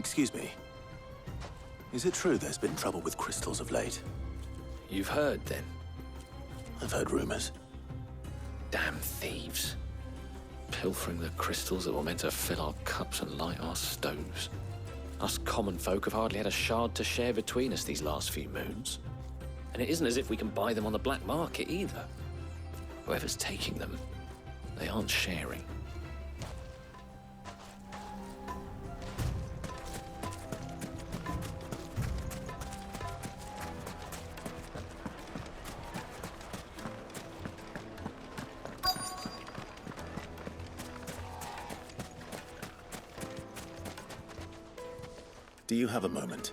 Excuse me. Is it true there's been trouble with crystals of late? You've heard, then? I've heard rumors. Damn thieves. Pilfering the crystals that were meant to fill our cups and light our stoves. Us common folk have hardly had a shard to share between us these last few moons. And it isn't as if we can buy them on the black market either. Whoever's taking them, they aren't sharing. Do you have a moment?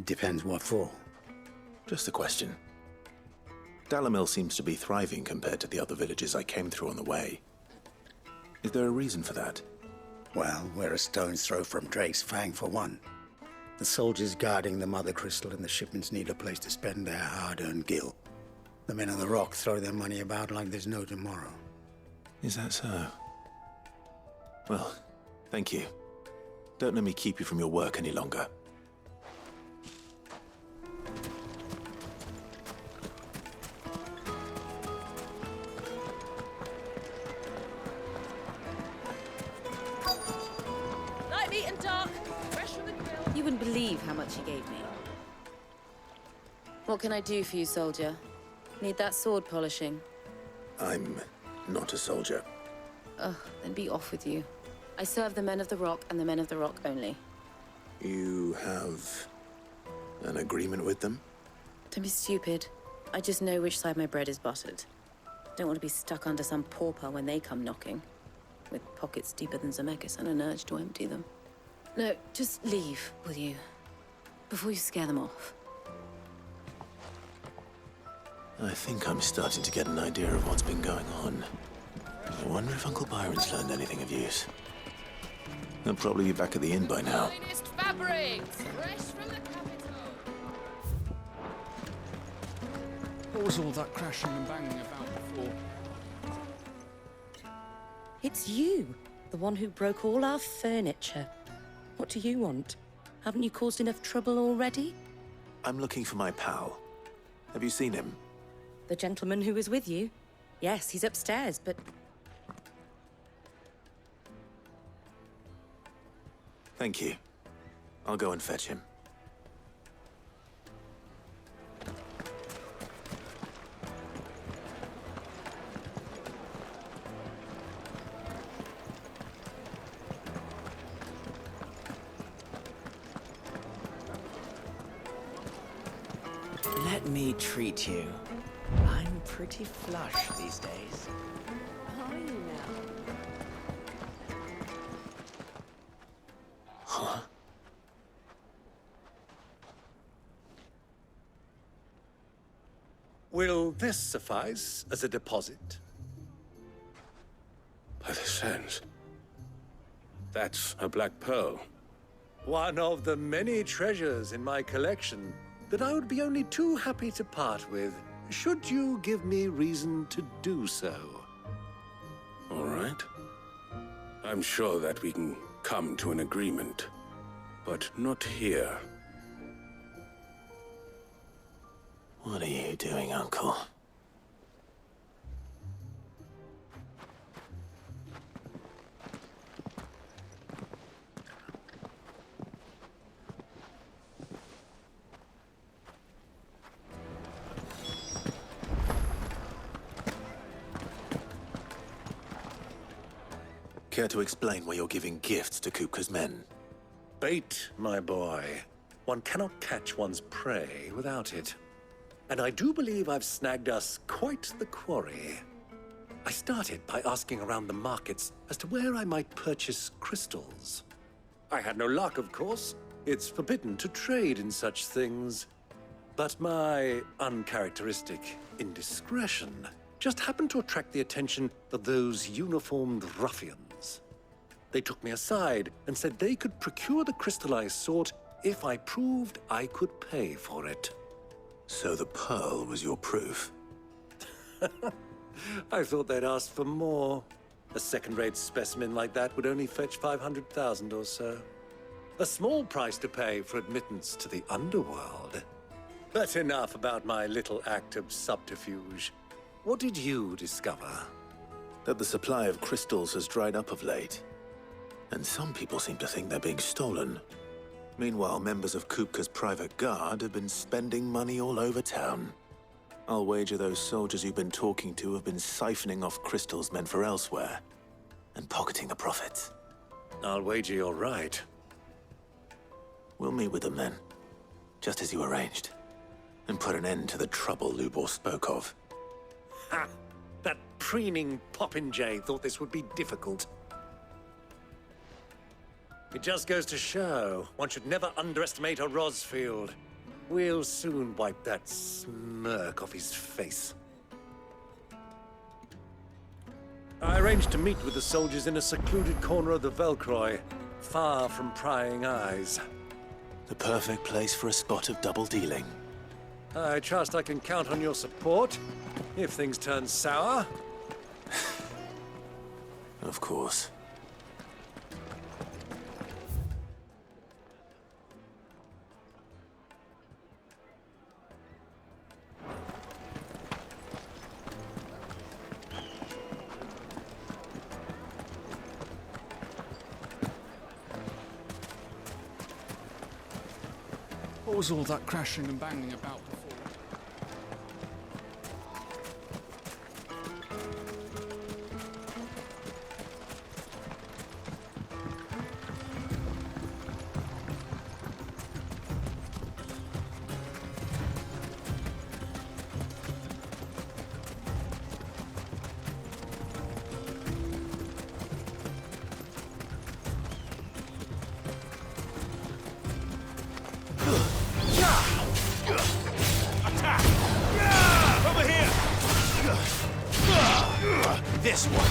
Depends what for. Just a question. Dalamil seems to be thriving compared to the other villages I came through on the way. Is there a reason for that? Well, we're a stone's throw from Drake's Fang for one. The soldiers guarding the Mother Crystal and the shipments need a place to spend their hard-earned gil. The men of the Rock throw their money about like there's no tomorrow. Is that so? Well, thank you. Don't let me keep you from your work any longer. Light meat and dark, fresh from the grill. You wouldn't believe how much he gave me. What can I do for you, soldier? Need that sword polishing? I'm not a soldier. Ugh, then be off with you. I serve the men of the Rock and the men of the Rock only. You have an agreement with them? Don't be stupid. I just know which side my bread is buttered. Don't want to be stuck under some pauper when they come knocking. With pockets deeper than Zemeckis and an urge to empty them. No, just leave, will you? Before you scare them off. I think I'm starting to get an idea of what's been going on. I wonder if Uncle Byron's learned anything of use. He'll probably be back at the inn by now. Finest fabrics, fresh from the capital. What was all that crashing and banging about before? It's you, the one who broke all our furniture. What do you want? Haven't you caused enough trouble already? I'm looking for my pal. Have you seen him? The gentleman who was with you? Yes, he's upstairs, but... Thank you. I'll go and fetch him. Let me treat you. I'm pretty flush these days. Are you now? Huh? Will this suffice as a deposit? By the sands. That's a black pearl. One of the many treasures in my collection that I would be only too happy to part with, should you give me reason to do so. All right. I'm sure that we can come to an agreement, but not here. What are you doing, Uncle? Care to explain why you're giving gifts to Kupka's men? Bait, my boy. One cannot catch one's prey without it. And I do believe I've snagged us quite the quarry. I started by asking around the markets as to where I might purchase crystals. I had no luck, of course. It's forbidden to trade in such things. But my uncharacteristic indiscretion just happened to attract the attention of those uniformed ruffians. They took me aside and said they could procure the crystal I sought if I proved I could pay for it. So the pearl was your proof? I thought they'd asked for more. A second-rate specimen like that would only fetch 500,000 or so. A small price to pay for admittance to the underworld. But enough about my little act of subterfuge. What did you discover? That the supply of crystals has dried up of late. And some people seem to think they're being stolen. Meanwhile, members of Kupka's private guard have been spending money all over town. I'll wager those soldiers you've been talking to have been siphoning off crystals meant for elsewhere, and pocketing the profits. I'll wager you're right. We'll meet with them then, just as you arranged, and put an end to the trouble Lubor spoke of. Ha! That preening popinjay thought this would be difficult. It just goes to show, one should never underestimate a Rosfield. We'll soon wipe that smirk off his face. I arranged to meet with the soldiers in a secluded corner of the Velcroy, far from prying eyes. The perfect place for a spot of double dealing. I trust I can count on your support, if things turn sour. Of course. What was all that crashing and banging about before? This one.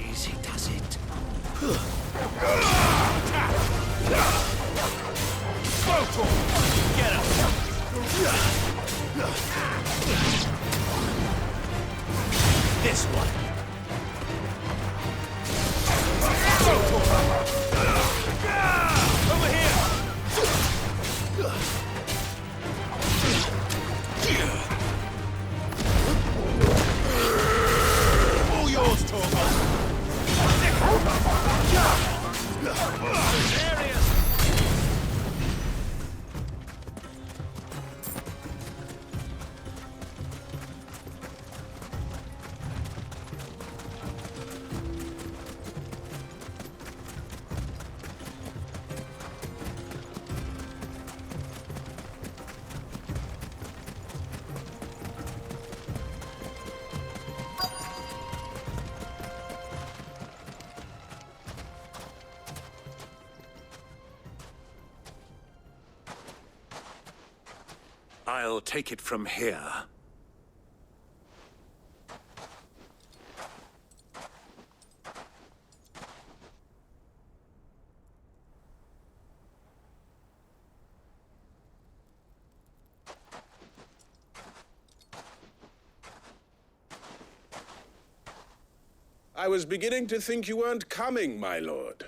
Easy does it. Get him! This one. Over here! All yours, Torgo! I'll take it from here. I was beginning to think you weren't coming, my lord.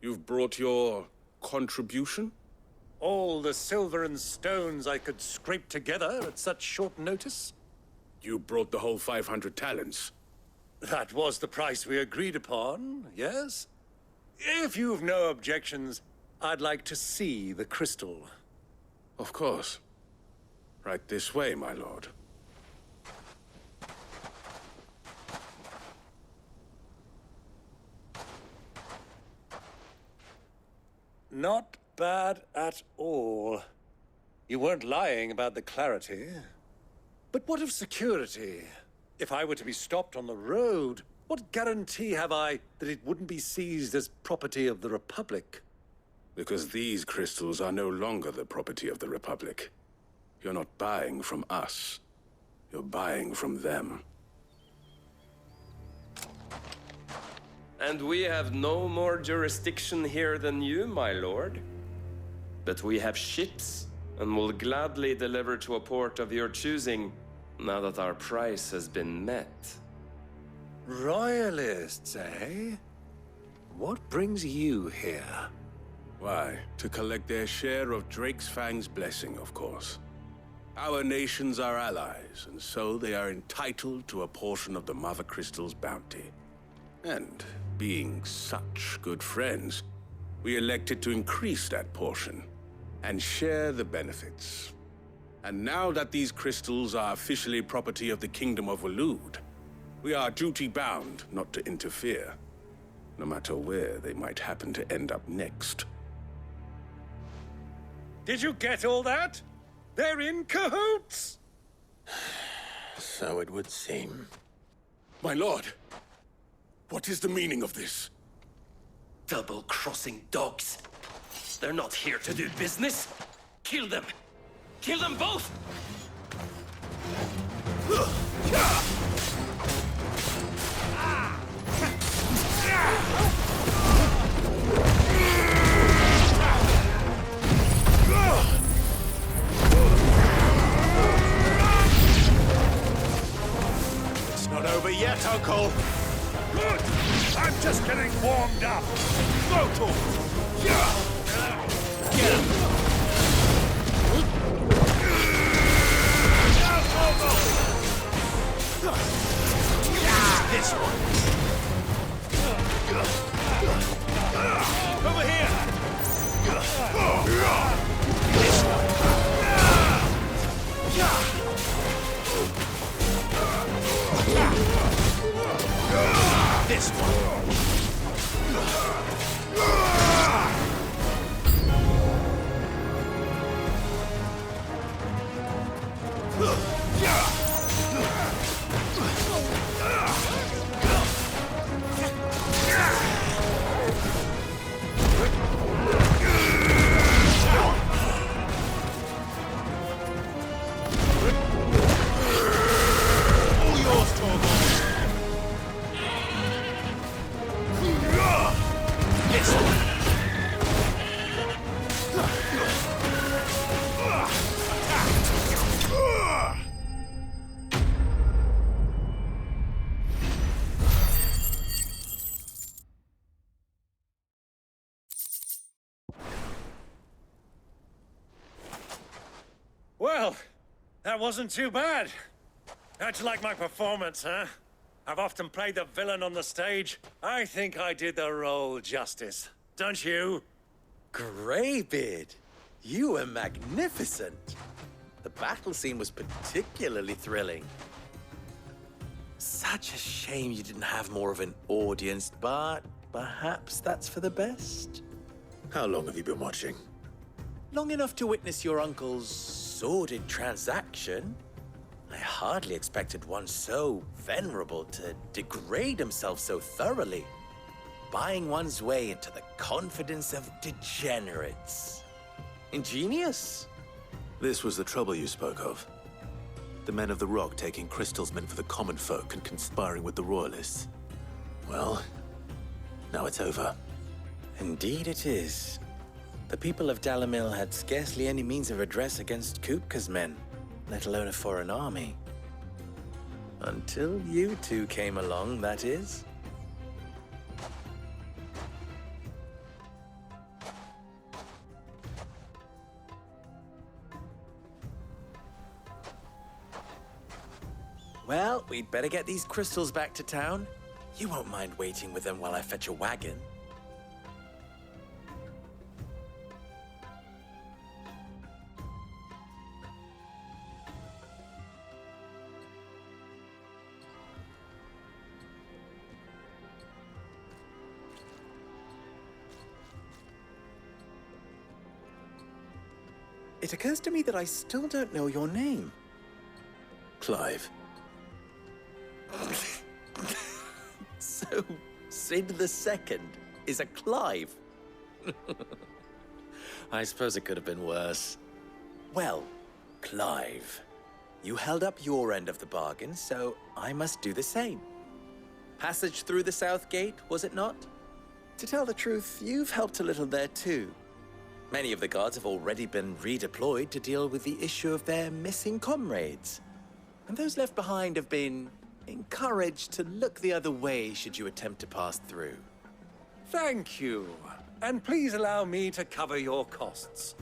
You've brought your contribution? All the silver and stones I could scrape together at such short notice? You brought the whole 500 talents. That was the price we agreed upon, yes? If you've no objections, I'd like to see the crystal. Of course. Right this way, my lord. Not bad at all. You weren't lying about the clarity. But what of security? If I were to be stopped on the road, what guarantee have I that it wouldn't be seized as property of the Republic? Because these crystals are no longer the property of the Republic. You're not buying from us. You're buying from them. And we have no more jurisdiction here than you, my lord. But we have ships, and will gladly deliver to a port of your choosing, now that our price has been met. Royalists, eh? What brings you here? Why, to collect their share of Drake's Fang's blessing, of course. Our nations are allies, and so they are entitled to a portion of the Mother Crystal's bounty. And being such good friends, we elected to increase that portion and share the benefits. And now that these crystals are officially property of the Kingdom of Waloed, we are duty-bound not to interfere, no matter where they might happen to end up next. Did you get all that? They're in cahoots! So it would seem. My lord, what is the meaning of this? Double-crossing dogs. They're not here to do business. Kill them. Kill them both! It's not over yet, Uncle! Good! I'm just getting warmed up! Motor! Get him! This one! Over here! This one! This one! Well, that wasn't too bad. How'd you like my performance, huh? I've often played the villain on the stage. I think I did the role justice. Don't you? Greybeard, you were magnificent. The battle scene was particularly thrilling. Such a shame you didn't have more of an audience, but perhaps that's for the best. How long have you been watching? Long enough to witness your uncle's sordid transaction. I hardly expected one so venerable to degrade himself so thoroughly, buying one's way into the confidence of degenerates. Ingenious. This was the trouble you spoke of. The men of the Rock taking crystals meant for the common folk and conspiring with the Royalists. Well, now it's over. Indeed it is. The people of Dalamil had scarcely any means of redress against Kupka's men, let alone a foreign army. Until you two came along, that is. Well, we'd better get these crystals back to town. You won't mind waiting with them while I fetch a wagon. It occurs to me that I still don't know your name. Clive. So, Sid the Second is a Clive? I suppose it could have been worse. Well, Clive, you held up your end of the bargain, so I must do the same. Passage through the South Gate, was it not? To tell the truth, you've helped a little there too. Many of the guards have already been redeployed to deal with the issue of their missing comrades. And those left behind have been encouraged to look the other way should you attempt to pass through. Thank you. And please allow me to cover your costs.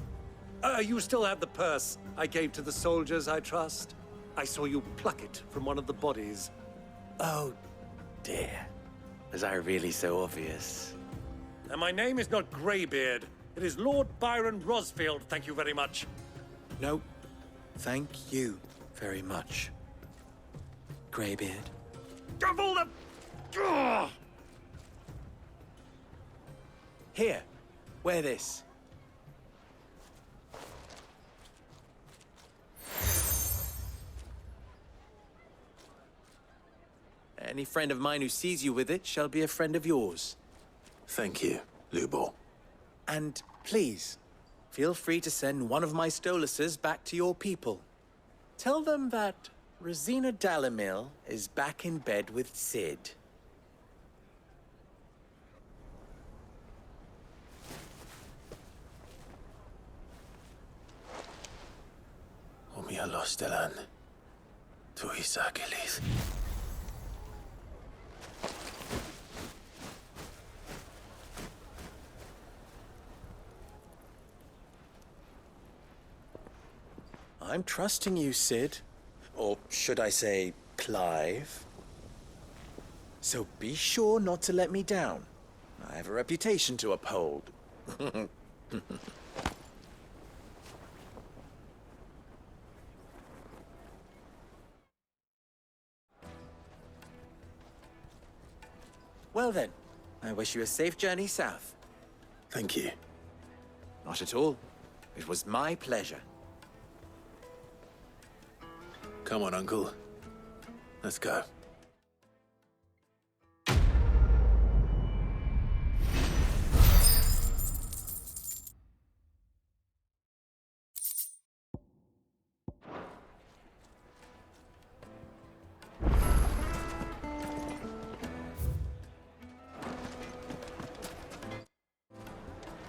You still have the purse I gave to the soldiers, I trust? I saw you pluck it from one of the bodies. Oh, dear. Was I really so obvious? And my name is not Greybeard. It is Lord Byron Rosfield, thank you very much. No, thank you very much, Greybeard. Of all the... Ugh! Here, wear this. Any friend of mine who sees you with it shall be a friend of yours. Thank you, Lubor. And please, feel free to send one of my Stoluses back to your people. Tell them that Rosina Dalamil is back in bed with Sid. Omia los delan. Tu isakelis. I'm trusting you, Sid. Or should I say, Clive. So be sure not to let me down. I have a reputation to uphold. Well then, I wish you a safe journey south. Thank you. Not at all. It was my pleasure. Come on, Uncle. Let's go.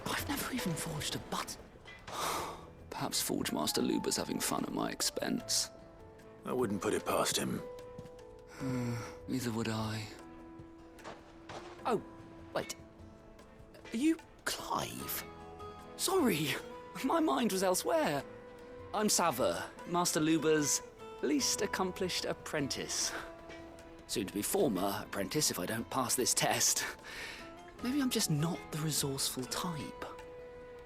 I've never even forged a button. Perhaps Forge Master Luber's having fun at my expense. I wouldn't put it past him. Neither would I. Oh, wait. Are you Clive? Sorry, my mind was elsewhere. I'm Sava, Master Luber's least accomplished apprentice. Soon to be former apprentice if I don't pass this test. Maybe I'm just not the resourceful type.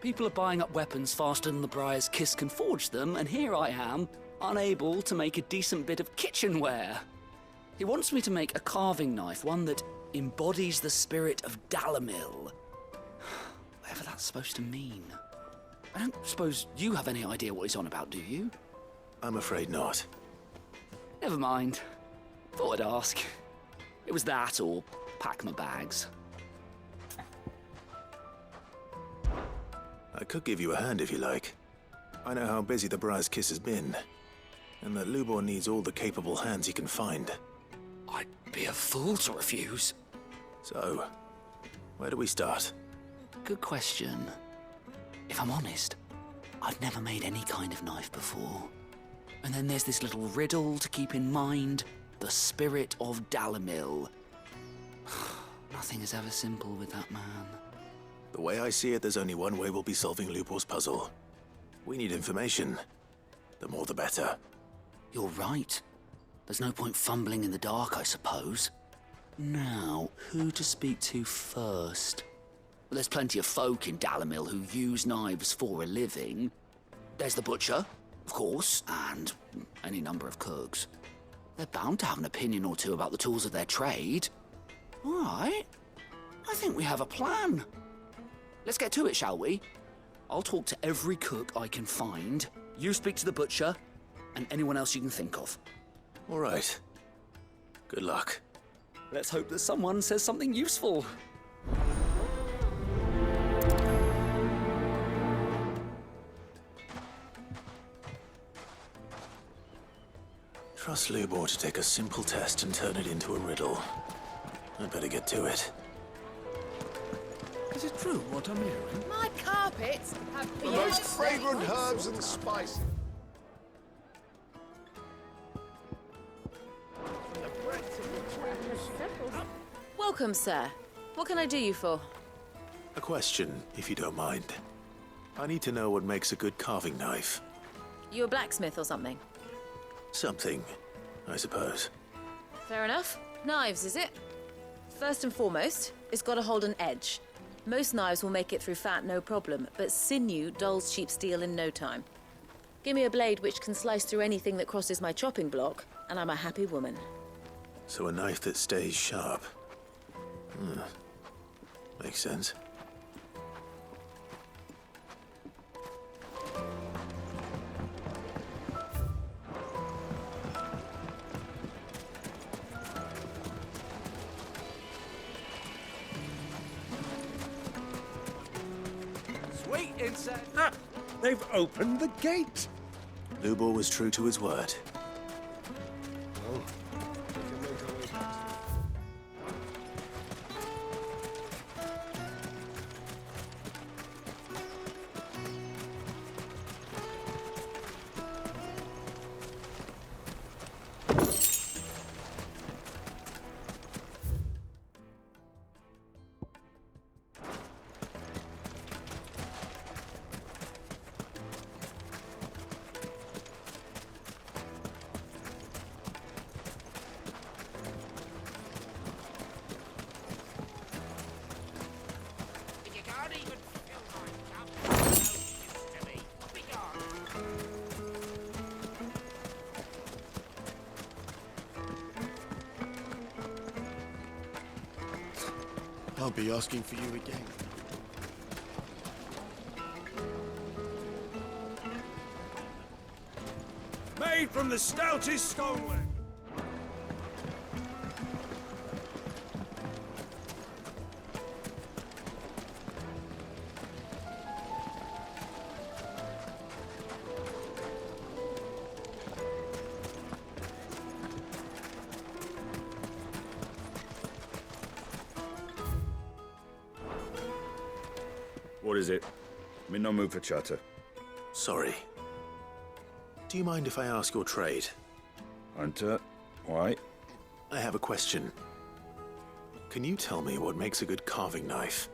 People are buying up weapons faster than the Briar's Kiss can forge them, and here I am, unable to make a decent bit of kitchenware. He wants me to make a carving knife, one that embodies the spirit of Dalamil. Whatever that's supposed to mean. I don't suppose you have any idea what he's on about, do you? I'm afraid not. Never mind. Thought I'd ask. It was that or pack my bags. I could give you a hand if you like. I know how busy the Briar's Kiss has been, and that Lubor needs all the capable hands he can find. I'd be a fool to refuse. So, where do we start? Good question. If I'm honest, I've never made any kind of knife before. And then there's this little riddle to keep in mind. The spirit of Dalamil. Nothing is ever simple with that man. The way I see it, there's only one way we'll be solving Lubor's puzzle. We need information. The more the better. You're right. There's no point fumbling in the dark, I suppose. Now, who to speak to first? Well, there's plenty of folk in Dalamil who use knives for a living. There's the butcher, of course, and any number of cooks. They're bound to have an opinion or two about the tools of their trade. All right. I think we have a plan. Let's get to it, shall we? I'll talk to every cook I can find. You speak to the butcher, and anyone else you can think of. All right. Good luck. Let's hope that someone says something useful. Trust Lubor to take a simple test and turn it into a riddle. I'd better get to it. Is it true what I'm hearing? My carpets have The been most fragrant herbs and spices. Welcome, sir. What can I do you for? A question, if you don't mind. I need to know what makes a good carving knife. You a blacksmith or something? Something, I suppose. Fair enough. Knives, is it? First and foremost, it's got to hold an edge. Most knives will make it through fat no problem, but sinew dulls cheap steel in no time. Give me a blade which can slice through anything that crosses my chopping block, and I'm a happy woman. So a knife that stays sharp. Makes sense. Sweet insect. Ah! They've opened the gate! Lubor was true to his word. I'll be asking for you again. Made from the stoutest stonework. What is it? I'm in no mood for chatter. Sorry. Do you mind if I ask your trade? Hunter, why? I have a question. Can you tell me what makes a good carving knife?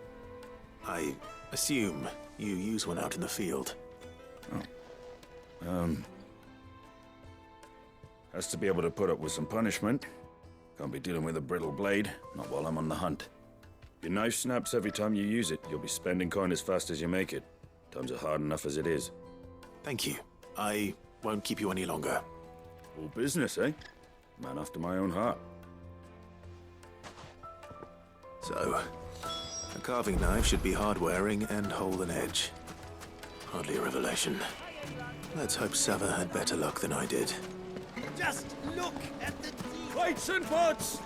I assume you use one out in the field. Has to be able to put up with some punishment. Can't be dealing with a brittle blade, not while I'm on the hunt. If your knife snaps every time you use it, you'll be spending coin as fast as you make it. Times are hard enough as it is. Thank you. I won't keep you any longer. All business, eh? Man after my own heart. So, a carving knife should be hard-wearing and hold an edge. Hardly a revelation. Let's hope Sava had better luck than I did. Just look at the Plates and pots!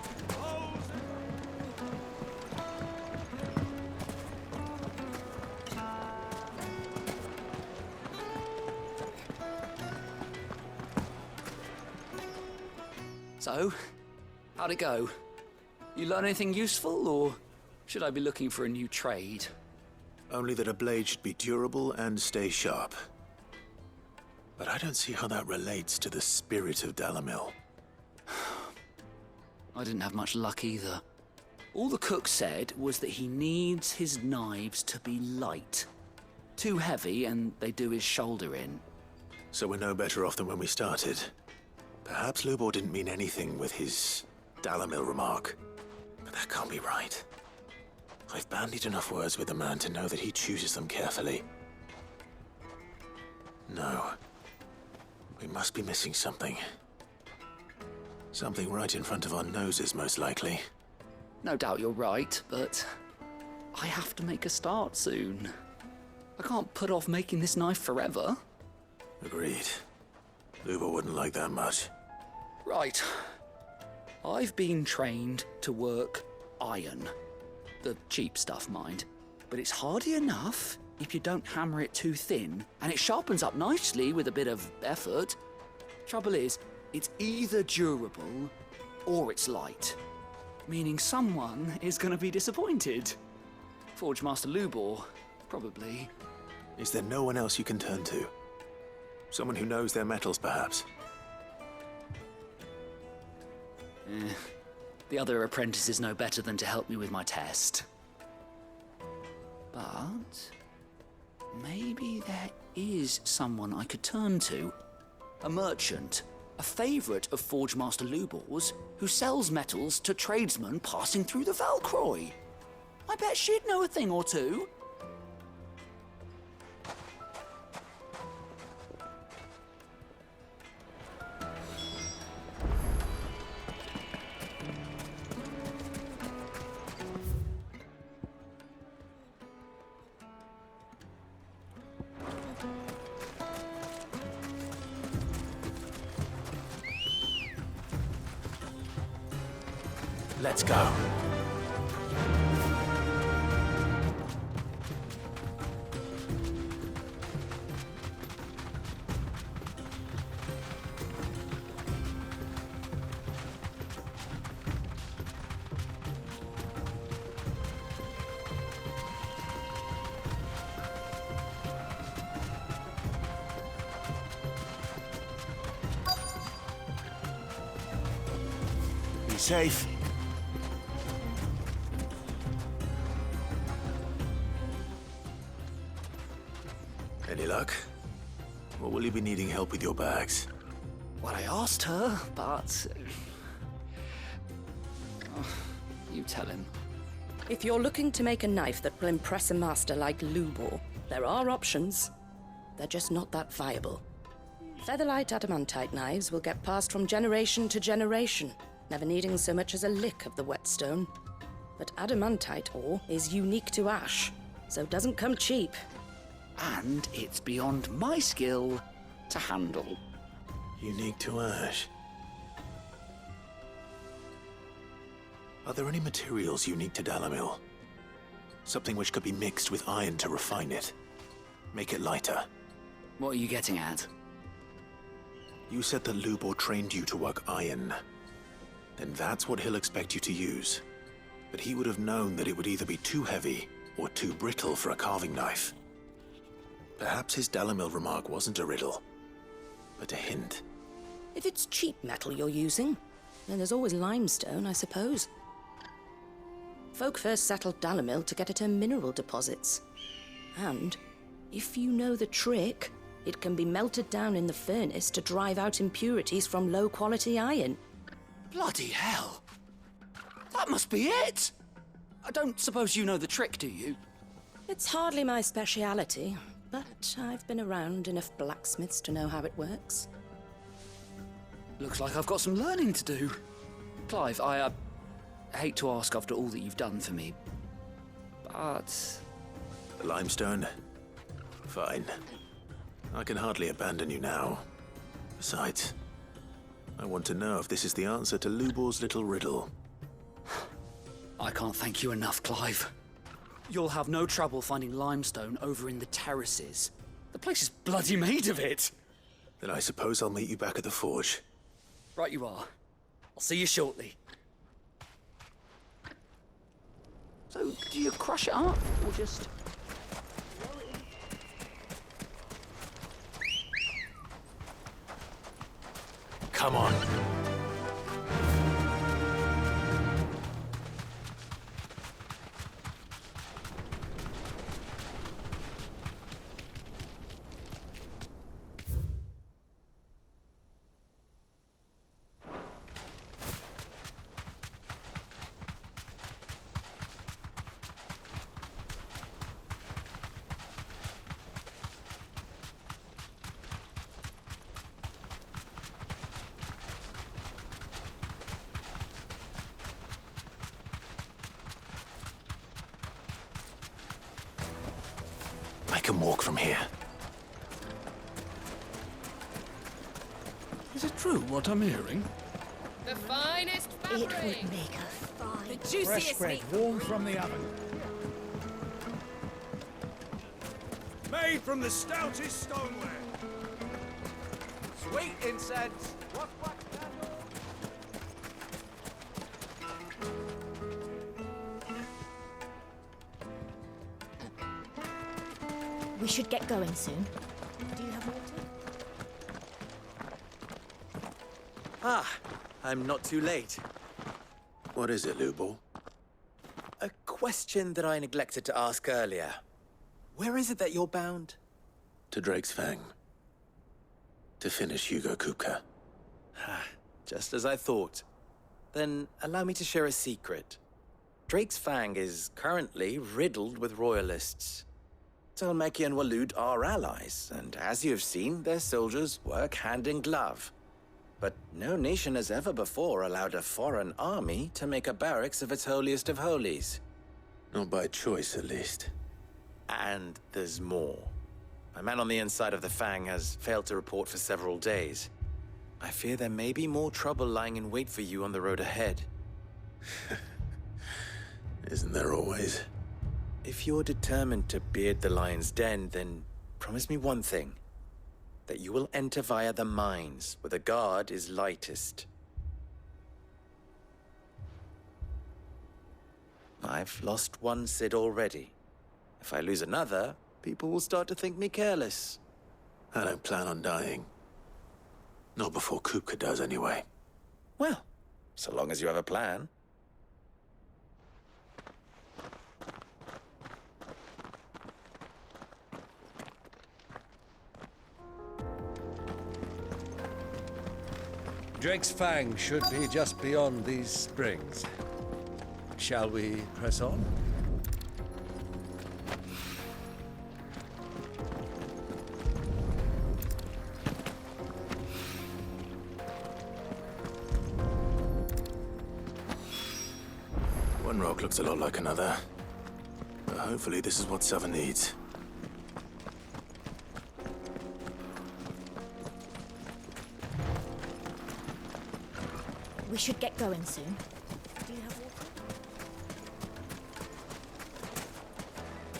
So, how'd it go? You learn anything useful, or should I be looking for a new trade? Only that a blade should be durable and stay sharp. But I don't see how that relates to the spirit of Dalamil. I didn't have much luck either. All the cook said was that he needs his knives to be light. Too heavy and they do his shoulder in. So we're no better off than when we started. Perhaps Lubor didn't mean anything with his Dalamil remark. But that can't be right. I've bandied enough words with the man to know that he chooses them carefully. No. We must be missing something. Something right in front of our noses, most likely. No doubt you're right, but I have to make a start soon. I can't put off making this knife forever. Agreed. Lubor wouldn't like that much. Right. I've been trained to work iron. The cheap stuff, mind. But it's hardy enough if you don't hammer it too thin, and it sharpens up nicely with a bit of effort. Trouble is, it's either durable or it's light, meaning someone is going to be disappointed. Forge Master Lubor, probably. Is there no one else you can turn to? Someone who knows their metals, perhaps? The other apprentices know better than to help me with my test. But maybe there is someone I could turn to. A merchant, a favourite of Forge Master Lubor's, who sells metals to tradesmen passing through the Valcroy. I bet she'd know a thing or two. Let's go. Be safe. Any luck? Or will you be needing help with your bags? Well, I asked her, but... you tell him. If you're looking to make a knife that will impress a master like Lubor, there are options. They're just not that viable. Featherlight adamantite knives will get passed from generation to generation, never needing so much as a lick of the whetstone. But adamantite ore is unique to ash, so doesn't come cheap. And it's beyond my skill to handle. Unique to ash. Are there any materials unique to Dalamil? Something which could be mixed with iron to refine it. Make it lighter. What are you getting at? You said that Lubor trained you to work iron. Then that's what he'll expect you to use. But he would have known that it would either be too heavy or too brittle for a carving knife. Perhaps his Dalamil remark wasn't a riddle, but a hint. If it's cheap metal you're using, then there's always limestone, I suppose. Folk first settled Dalamil to get at her mineral deposits. And, if you know the trick, it can be melted down in the furnace to drive out impurities from low-quality iron. Bloody hell! That must be it! I don't suppose you know the trick, do you? It's hardly my speciality, but I've been around enough blacksmiths to know how it works. Looks like I've got some learning to do. Clive, I hate to ask after all that you've done for me, but... The limestone? Fine. I can hardly abandon you now. Besides, I want to know if this is the answer to Lubor's little riddle. I can't thank you enough, Clive. You'll have no trouble finding limestone over in the terraces. The place is bloody made of it. Then I suppose I'll meet you back at the forge. Right you are. I'll see you shortly. So, do you crush it up, or just... Come on. I can walk from here. Is it true what I'm hearing? The The finest fabric. It would make a fine. The juiciest Fresh bread, meat. warm from the oven. Made from the stoutest stoneware. Sweet incense. What candle? We should get going soon. Do you have water? Ah, I'm not too late. What is it, Lubor? A question that I neglected to ask earlier. Where is it that you're bound? To Drake's Fang. To finish Hugo Kupka. Just as I thought. Then allow me to share a secret. Drake's Fang is currently riddled with royalists. Talmeki and Walud are allies, and as you have seen, their soldiers work hand in glove. But no nation has ever before allowed a foreign army to make a barracks of its holiest of holies. Not by choice, at least. And there's more. My man on the inside of the Fang has failed to report for several days. I fear there may be more trouble lying in wait for you on the road ahead. Isn't there always? If you're determined to beard the lion's den, then promise me one thing. That you will enter via the mines, where the guard is lightest. I've lost one Cid already. If I lose another, people will start to think me careless. I don't plan on dying. Not before Kupka does, anyway. Well, so long as you have a plan. Drake's Fang should be just beyond these springs. Shall we press on? One rock looks a lot like another. But hopefully this is what Sava needs. We should get going soon. Do you have water?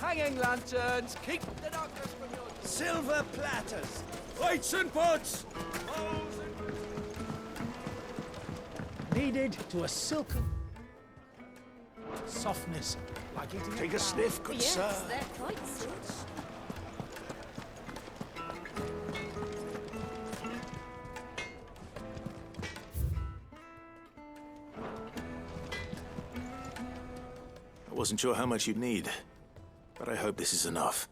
Hanging lanterns, keep the darkness from your... Silver platters, plates and pots, bowls and... Needed to a silken softness, like eating. Take a sniff, good sir. Yes, they're quite sweet. I wasn't sure how much you'd need, but I hope this is enough.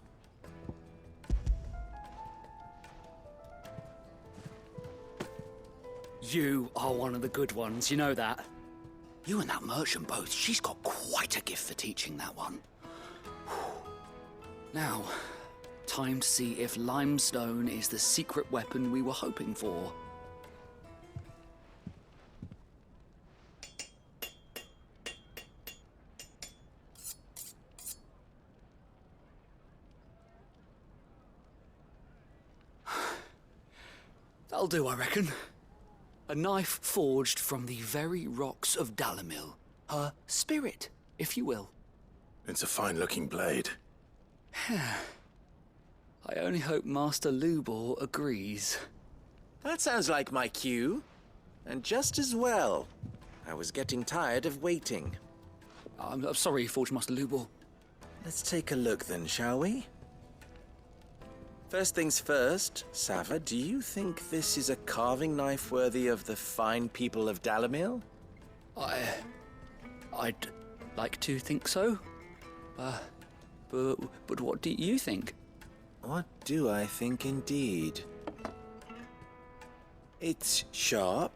You are one of the good ones, you know that. You and that merchant both, she's got quite a gift for teaching that one. Now, time to see if limestone is the secret weapon we were hoping for. That'll do, I reckon. A knife forged from the very rocks of Dalamil. Her spirit, if you will. It's a fine-looking blade. I only hope Master Lubor agrees. That sounds like my cue. And just as well. I was getting tired of waiting. I'm sorry, Forge Master Lubor. Let's take a look then, shall we? First things first, Sava, do you think this is a carving knife worthy of the fine people of Dalamil? I'd like to think so. But what do you think? What do I think indeed? It's sharp-ish,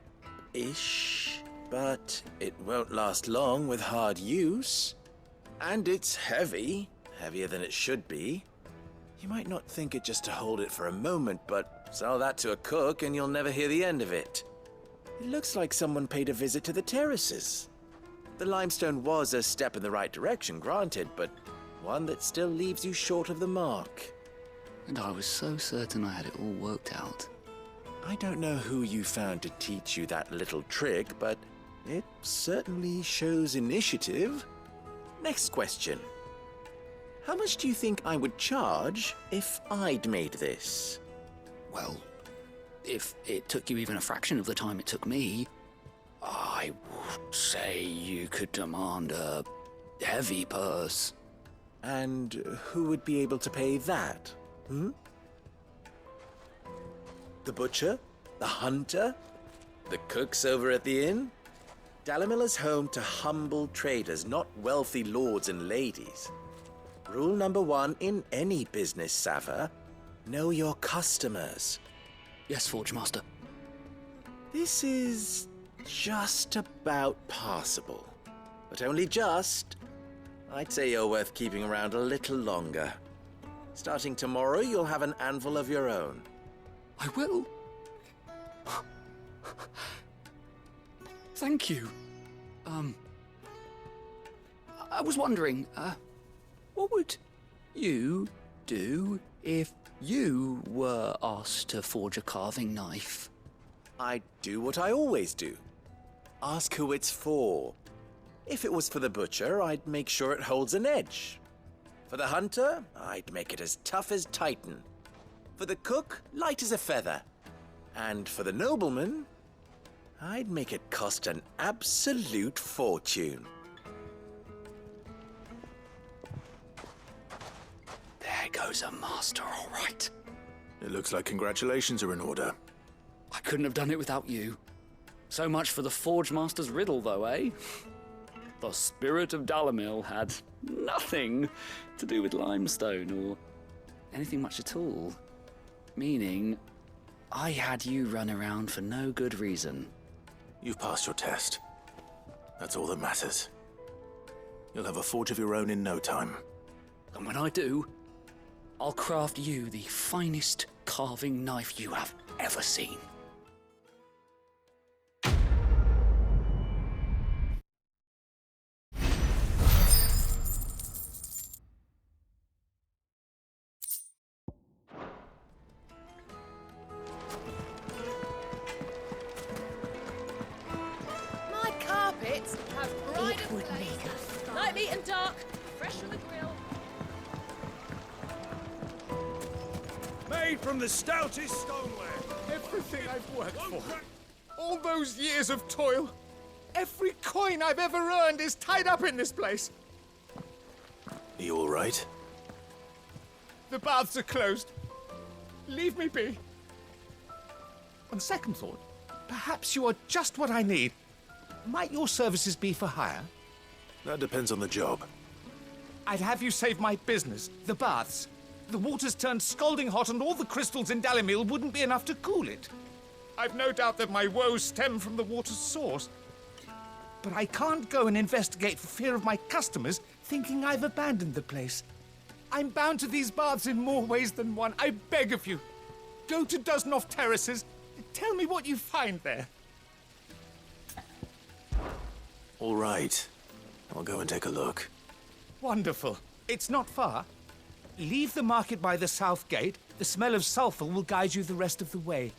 but it won't last long with hard use. And it's heavy, heavier than it should be. You might not think it just to hold it for a moment, but sell that to a cook and you'll never hear the end of it. It looks like someone paid a visit to the terraces. The limestone was a step in the right direction, granted, but one that still leaves you short of the mark. And I was so certain I had it all worked out. I don't know who you found to teach you that little trick, but it certainly shows initiative. Next question. How much do you think I would charge if I'd made this? Well, if it took you even a fraction of the time it took me, I would say you could demand a heavy purse. And who would be able to pay that? The butcher? The hunter? The cooks over at the inn? Dalimil is home to humble traders, not wealthy lords and ladies. Rule number 1 in any business, Sava: know your customers. Yes, Forge Master. This is just about passable. But only just. I'd say you're worth keeping around a little longer. Starting tomorrow, you'll have an anvil of your own. I will. Thank you. I was wondering, what would you do if you were asked to forge a carving knife? I'd do what I always do. Ask who it's for. If it was for the butcher, I'd make sure it holds an edge. For the hunter, I'd make it as tough as Titan. For the cook, light as a feather. And for the nobleman, I'd make it cost an absolute fortune. There goes a master, all right. It looks like congratulations are in order. I couldn't have done it without you. So much for the Forge Master's riddle, though, eh? The spirit of Dalimil had nothing to do with limestone or anything much at all. Meaning, I had you run around for no good reason. You've passed your test. That's all that matters. You'll have a forge of your own in no time. And when I do, I'll craft you the finest carving knife you have ever seen. My carpets have bright and blaze. Light, meat and dark. Fresh from the grill. Made from the stoutest stoneware. Everything I've worked for. All those years of toil. Every coin I've ever earned is tied up in this place. Are you all right? The baths are closed. Leave me be. On second thought, perhaps you are just what I need. Might your services be for hire? That depends on the job. I'd have you save my business, the baths. The water's turned scalding hot and all the crystals in Dalimil wouldn't be enough to cool it. I've no doubt that my woes stem from the water's source. But I can't go and investigate for fear of my customers thinking I've abandoned the place. I'm bound to these baths in more ways than one. I beg of you. Go to Dusnoff Terraces. Tell me what you find there. All right. I'll go and take a look. Wonderful. It's not far. Leave the market by the south gate. The smell of sulfur will guide you the rest of the way.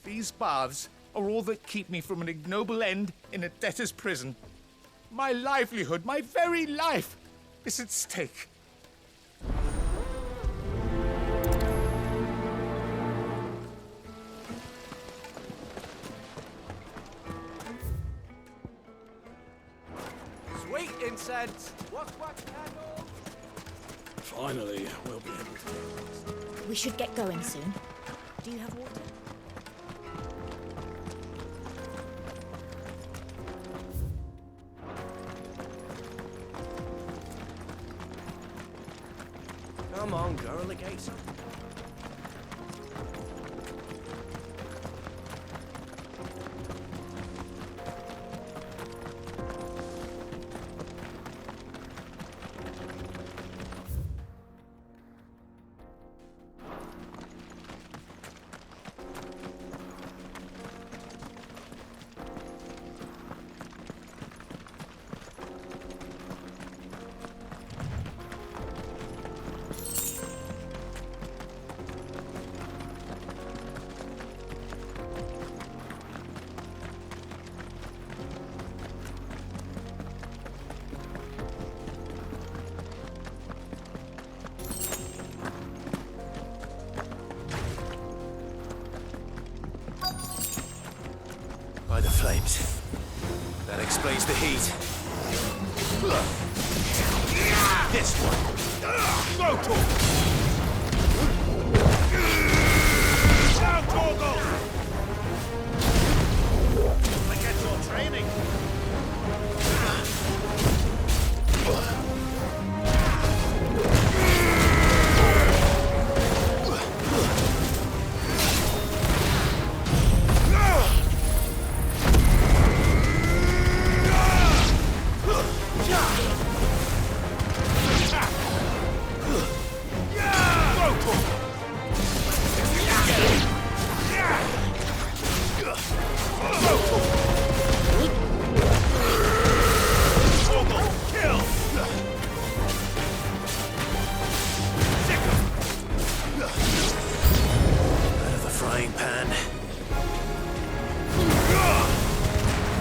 These baths are all that keep me from an ignoble end in a debtor's prison. My livelihood, my very life, is at stake. Sweet incense. What candle? Finally, we'll be able to... We should get going soon. Do you have water? Come on, girl, the gate's up. it. This one. Go, Torgal! Down, Torgal! Forget your training.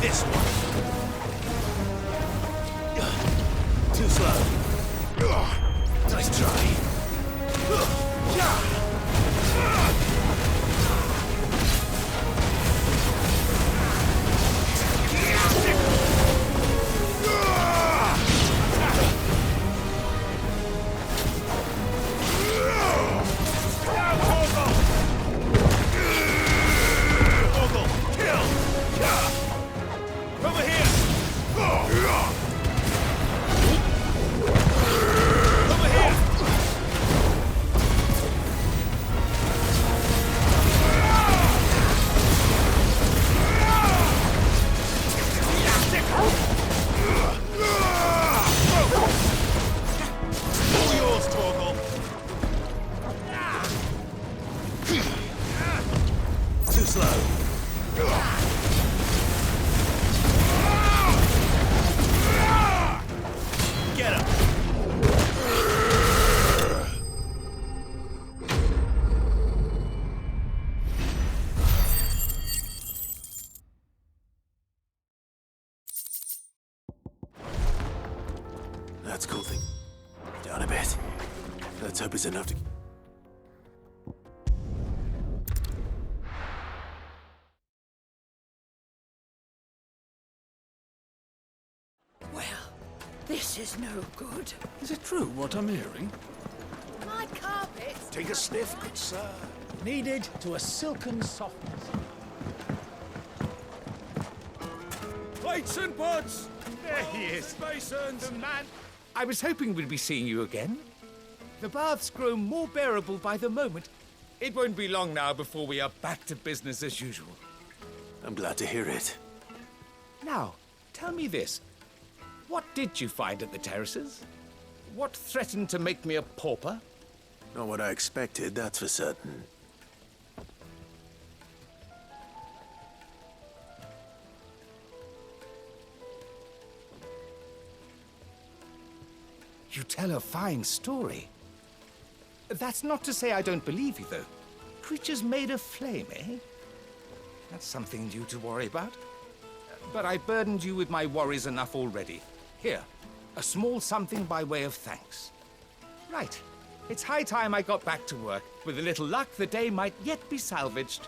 This one. Too slow. Nice try. Too slow. Get him. That's cool thing. Down a bit. Let's hope it's enough to... Well, this is no good. Is it true what I'm hearing? My carpets. Take a sniff, good sir. Kneaded to a silken softness. Plates and pots! There he is. Basins! The man. I was hoping we'd be seeing you again. The baths grow more bearable by the moment. It won't be long now before we are back to business as usual. I'm glad to hear it. Now, tell me this. What did you find at the terraces? What threatened to make me a pauper? Not what I expected, that's for certain. You tell a fine story. That's not to say I don't believe you, though. Creatures made of flame, eh? That's something new to worry about. But I burdened you with my worries enough already. Here, a small something by way of thanks. Right. It's high time I got back to work. With a little luck, the day might yet be salvaged.